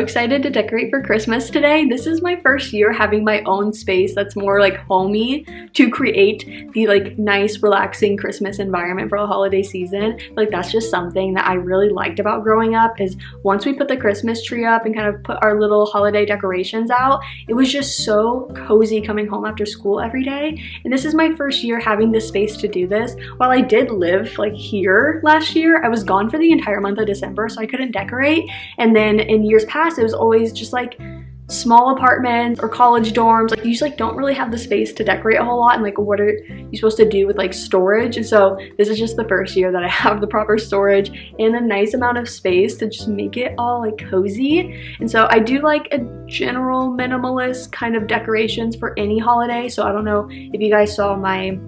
excited to decorate for Christmas today. This is my first year having my own space that's more like homey to create the like nice relaxing Christmas environment for the holiday season. Like that's just something that I really liked about growing up, is once we put the Christmas tree up and kind of put our little holiday decorations out, it was just so cozy coming home after school every day. And this is my first year having the space to do this. While I did live like here last year, I was gone for the entire month of December, so I couldn't decorate. And then in years past, it was always just like small apartments or college dorms. Like you just like don't really have the space to decorate a whole lot, and like what are you supposed to do with like storage? And so this is just the first year that I have the proper storage and a nice amount of space to just make it all like cozy. And so I do like a general minimalist kind of decorations for any holiday. So I don't know if you guys saw my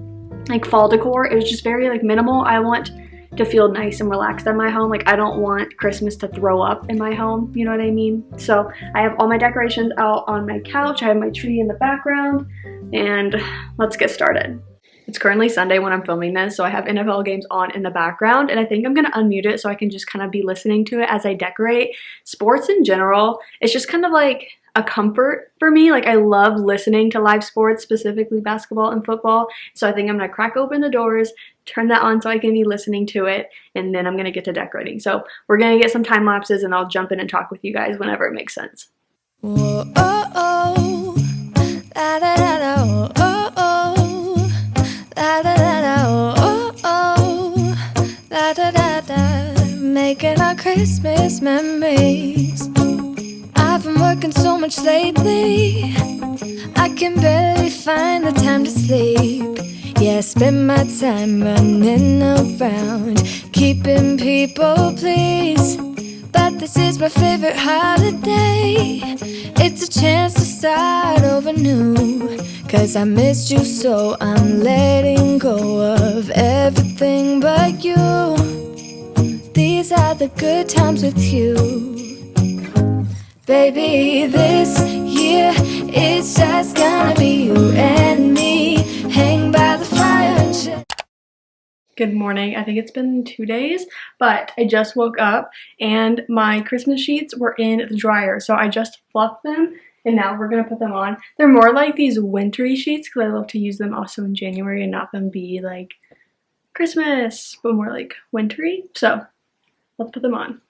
like fall decor. It was just very like minimal. I want to feel nice and relaxed in my home. Like I don't want Christmas to throw up in my home, you know what I mean? So I have all my decorations out on my couch. I have my tree in the background, and let's get started. It's currently Sunday when I'm filming this, so I have NFL games on in the background, and I think I'm gonna unmute it so I can just kind of be listening to it as I decorate. Sports in general, it's just kind of like a comfort for me. Like I love listening to live sports, specifically basketball and football. So I think I'm gonna crack open the doors, turn that on so I can be listening to it, and then I'm gonna get to decorating. So we're gonna get some time lapses, and I'll jump in and talk with you guys whenever it makes sense. Whoa, oh, oh. La, la, la, la, oh, oh. La, la, la, la, oh, oh. La, da, da, da. Making our Christmas memories. I've been working so much lately, I can barely find the time to sleep. Yeah, I spend my time running around, keeping people pleased. But this is my favorite holiday. It's a chance to start over new, 'cause I missed you, so I'm letting go of everything but you. These are the good times with you. Baby, this year it's just gonna be you and me. Hang by the fire and shit. Good morning. I think it's been 2 days, but I just woke up and my Christmas sheets were in the dryer. So I just fluffed them and now we're gonna put them on. They're more like these wintry sheets because I love to use them also in January and not them be like Christmas, but more like wintry. So let's put them on.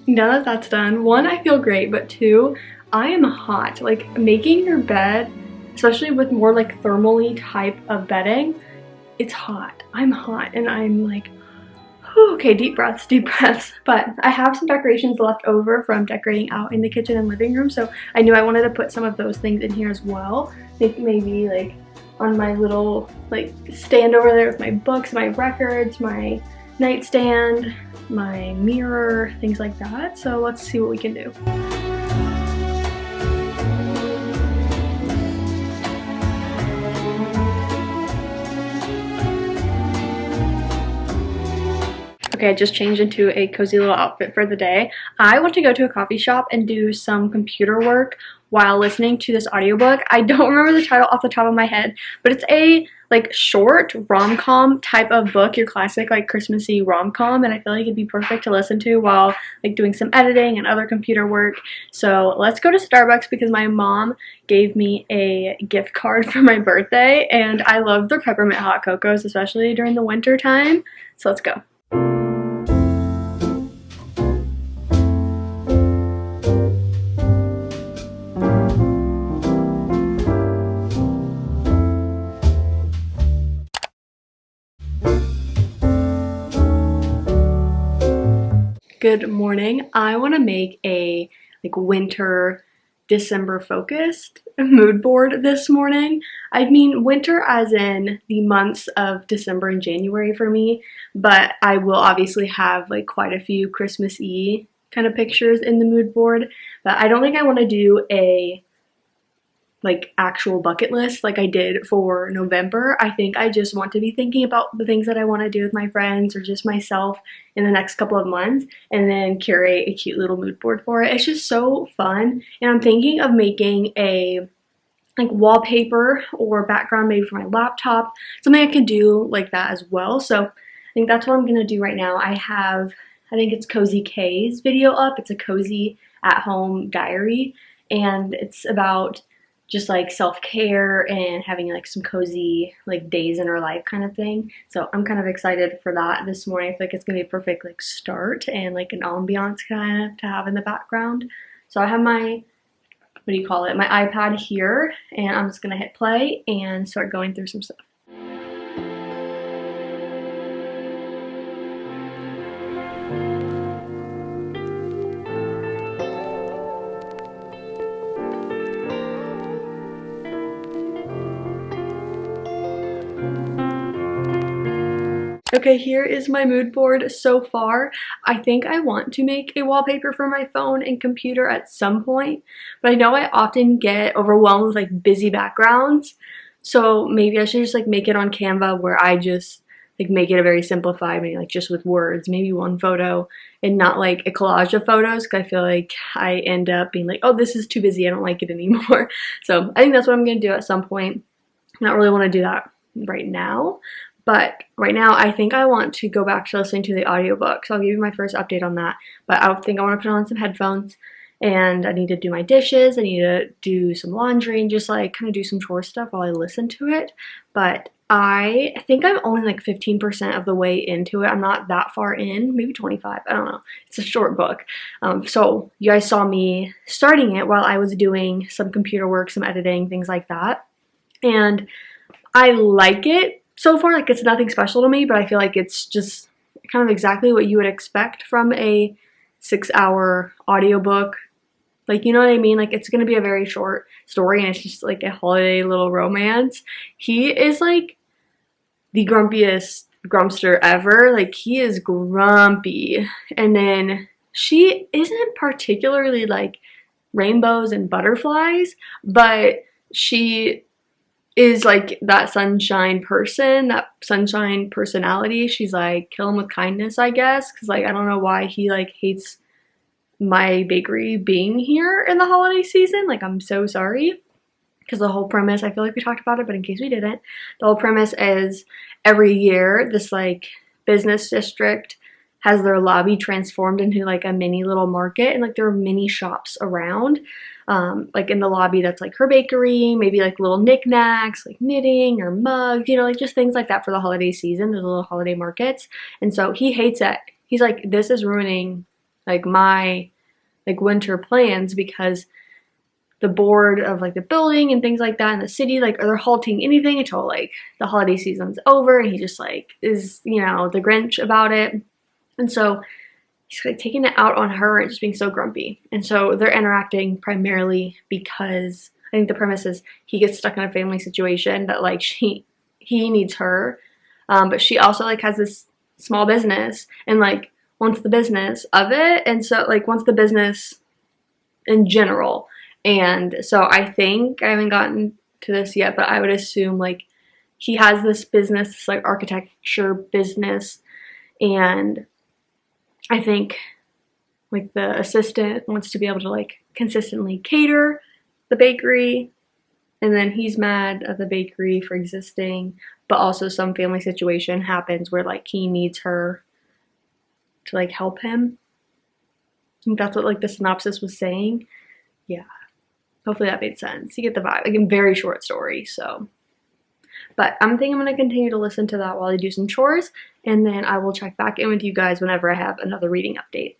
Now that that's done, one, I feel great, but two, I am hot. Like making your bed, especially with more like thermally type of bedding, it's hot. I'm hot and I'm like, okay, deep breaths, deep breaths. But I have some decorations left over from decorating out in the kitchen and living room, so I knew I wanted to put some of those things in here as well. I think maybe like on my little like stand over there with my books, my records, my nightstand, my mirror, things like that. So let's see what we can do. Okay, I just changed into a cozy little outfit for the day. I want to go to a coffee shop and do some computer work while listening to this audiobook. I don't remember the title off the top of my head, but it's a like short rom-com type of book, your classic like Christmassy rom-com, and I feel like it'd be perfect to listen to while like doing some editing and other computer work. So let's go to Starbucks because my mom gave me a gift card for my birthday, and I love their peppermint hot cocos, especially during the winter time. So let's go. Good morning. I want to make a like winter December focused mood board this morning. I mean winter as in the months of December and January for me, but I will obviously have like quite a few Christmas-y kind of pictures in the mood board. But I don't think I want to do a like actual bucket list like I did for November. I think I just want to be thinking about the things that I want to do with my friends or just myself in the next couple of months, and then curate a cute little mood board for it. It's just so fun. And I'm thinking of making a like wallpaper or background maybe for my laptop, something I could do like that as well. So I think that's what I'm gonna do right now. I think it's Cozy K's video up. It's a cozy at home diary, and it's about just like self-care and having like some cozy like days in her life kind of thing. So I'm kind of excited for that this morning. I feel like it's gonna be a perfect like start and like an ambiance kind of to have in the background. So I have my, what do you call it, my iPad here, and I'm just gonna hit play and start going through some stuff. Okay, here is my mood board so far. I think I want to make a wallpaper for my phone and computer at some point, but I know I often get overwhelmed with like busy backgrounds. So maybe I should just like make it on Canva where I just like make it a very simplified, maybe like just with words, maybe one photo and not like a collage of photos, because I feel like I end up being like, oh, this is too busy, I don't like it anymore. So I think that's what I'm gonna do at some point. I don't really want to do that right now. But right now, I think I want to go back to listening to the audiobook. So I'll give you my first update on that. But I think I want to put on some headphones, and I need to do my dishes. I need to do some laundry and just like kind of do some chore stuff while I listen to it. But I think I'm only like 15% of the way into it. I'm not that far in, maybe 25. I don't know. It's a short book. So you guys saw me starting it while I was doing some computer work, some editing, things like that. And I like it. So far, like it's nothing special to me, but I feel like it's just kind of exactly what you would expect from a 6-hour audiobook. Like, you know what I mean? Like, it's going to be a very short story, and it's just like a holiday little romance. He is like the grumpiest grumpster ever. Like, he is grumpy. And then she isn't particularly like rainbows and butterflies, but she is like that sunshine person, that sunshine personality. She's like, kill him with kindness, I guess, because like I don't know why he like hates my bakery being here in the holiday season. Like, I'm so sorry, because the whole premise, I feel like we talked about it, but in case we didn't, the whole premise is every year this like business district has their lobby transformed into like a mini little market, and like there are mini shops around, like in the lobby that's like her bakery, maybe like little knickknacks like knitting or mugs, you know, like just things like that for the holiday season. There's little holiday markets, and so he hates it. He's like, this is ruining like my like winter plans, because the board of like the building and things like that in the city, like, are they halting anything until like the holiday season's over, and he just like is, you know, the Grinch about it. And so he's like taking it out on her and just being so grumpy. And so they're interacting primarily because I think the premise is he gets stuck in a family situation that like he needs her, but she also like has this small business and like wants the business of it, and so like wants the business in general. And so I think, I haven't gotten to this yet, but I would assume like he has this business, this like architecture business, and I think like the assistant wants to be able to like consistently cater the bakery, and then he's mad at the bakery for existing, but also some family situation happens where like he needs her to like help him. I think that's what like the synopsis was saying. Yeah, hopefully that made sense. You get the vibe. Like, a very short story, so. But I'm thinking I'm going to continue to listen to that while I do some chores, and then I will check back in with you guys whenever I have another reading update.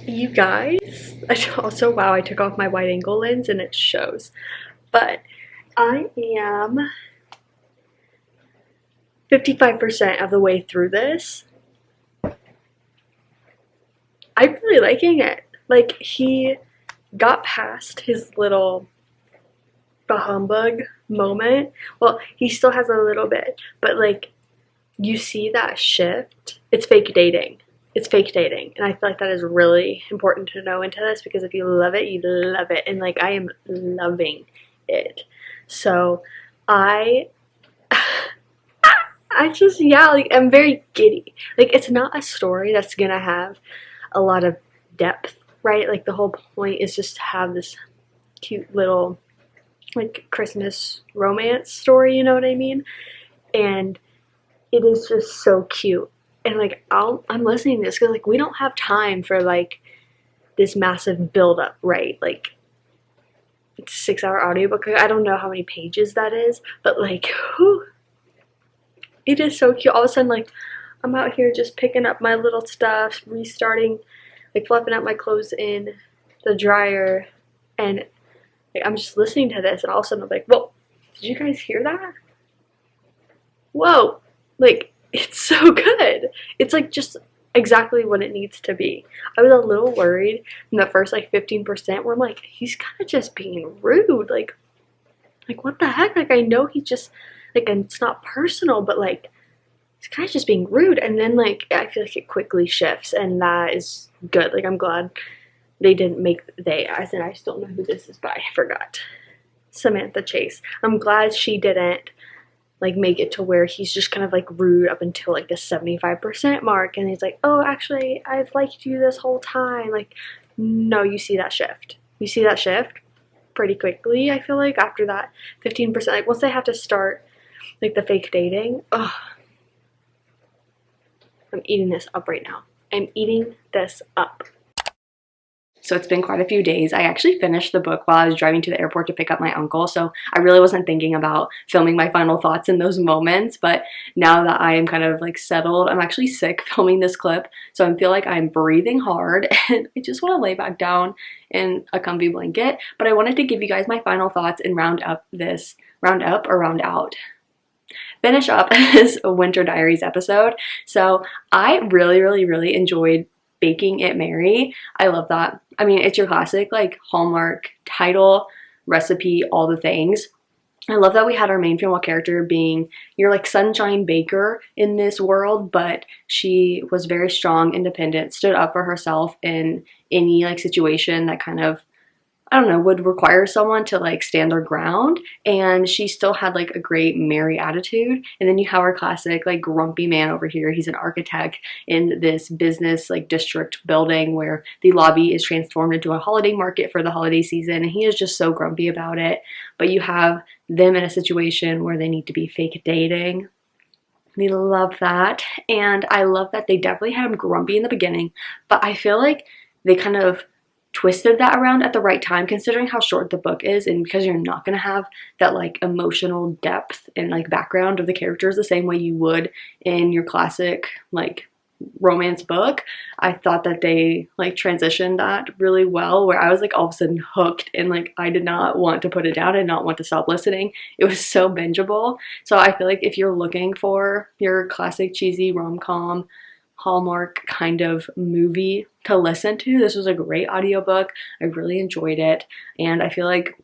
You guys, also, wow, I took off my wide angle lens and it shows, but I am 55% of the way through this. I'm really liking it. Like, he got past his little the humbug moment. Well, he still has a little bit, but like you see that shift. It's fake dating. It's fake dating. And I feel like that is really important to know into this, because if you love it, you love it. And like I am loving it. So I I just, yeah, like I'm very giddy. Like it's not a story that's gonna have a lot of depth, right? Like the whole point is just to have this cute little like Christmas romance story, you know what I mean? And it is just so cute. And like I'm listening to this because like we don't have time for like this massive build up, right? Like it's a 6-hour audiobook. I don't know how many pages that is, but like whew, it is so cute. All of a sudden, like I'm out here just picking up my little stuff, restarting, like fluffing up my clothes in the dryer, and like, I'm just listening to this, and all of a sudden I'm like, whoa, did you guys hear that? Whoa, like it's so good. It's like just exactly what it needs to be. I was a little worried in the first like 15% where I'm like, he's kind of just being rude. Like what the heck? Like I know he just like, and it's not personal, but like he's kind of just being rude. And then like I feel like it quickly shifts, and that is good. Like I'm glad they didn't make I still know who this is, but I forgot. Samantha Chase. I'm glad she didn't like make it to where he's just kind of like rude up until like the 75% mark, and he's like, oh actually I've liked you this whole time. Like no, you see that shift. You see that shift pretty quickly, I feel like, after that 15%. Like once they have to start like the fake dating, oh, I'm eating this up right now. I'm eating this up. So it's been quite a few days. I actually finished the book while I was driving to the airport to pick up my uncle, so I really wasn't thinking about filming my final thoughts in those moments, but now that I am kind of like settled, I'm actually sick filming this clip, so I feel like I'm breathing hard and I just want to lay back down in a comfy blanket. But I wanted to give you guys my final thoughts and round out this Winter Diaries episode. So I really enjoyed Baking It Merry. I love that. I mean, it's your classic like Hallmark title, recipe, all the things. I love that we had our main female character being your like sunshine baker in this world, but she was very strong, independent, stood up for herself in any like situation that kind of, I don't know, would require someone to like stand their ground, and she still had like a great merry attitude. And then you have our classic like grumpy man over here. He's an architect in this business like district building where the lobby is transformed into a holiday market for the holiday season, and he is just so grumpy about it. But you have them in a situation where they need to be fake dating. We love that, and I love that they definitely had him grumpy in the beginning, but I feel like they kind of twisted that around at the right time, considering how short the book is, and because you're not going to have that like emotional depth and like background of the characters the same way you would in your classic like romance book. I thought that they like transitioned that really well, where I was like all of a sudden hooked, and like I did not want to put it down and not want to stop listening. It was so bingeable. So I feel like if you're looking for your classic cheesy rom-com Hallmark kind of movie to listen to, this was a great audiobook. I really enjoyed it, and I feel like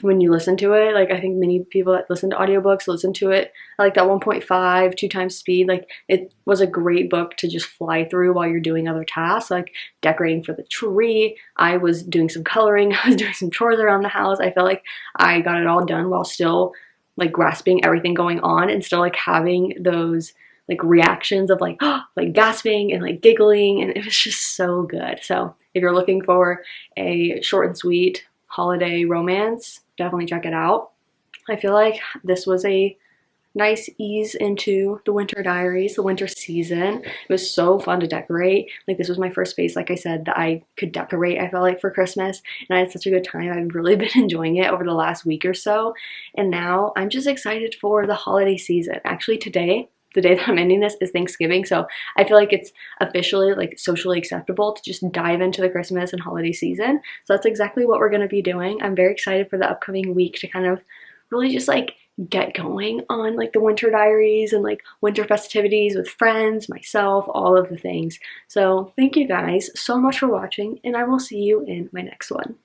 when you listen to it, like I think many people that listen to audiobooks listen to it at like that 1.5, 2 times speed. Like it was a great book to just fly through while you're doing other tasks, like decorating for the tree. I was doing some coloring, I was doing some chores around the house. I felt like I got it all done while still like grasping everything going on, and still like having those like reactions of like like gasping and like giggling, and it was just so good. So if you're looking for a short and sweet holiday romance, definitely check it out. I feel like this was a nice ease into the Winter Diaries, the winter season. It was so fun to decorate. Like this was my first space, like I said, that I could decorate, I felt like, for Christmas, and I had such a good time. I've really been enjoying it over the last week or so, and now I'm just excited for the holiday season. Actually today, the day that I'm ending this, is Thanksgiving, so I feel like it's officially like socially acceptable to just dive into the Christmas and holiday season. So that's exactly what we're going to be doing. I'm very excited for the upcoming week to kind of really just like get going on like the Winter Diaries and like winter festivities with friends, myself, all of the things. So thank you guys so much for watching, and I will see you in my next one.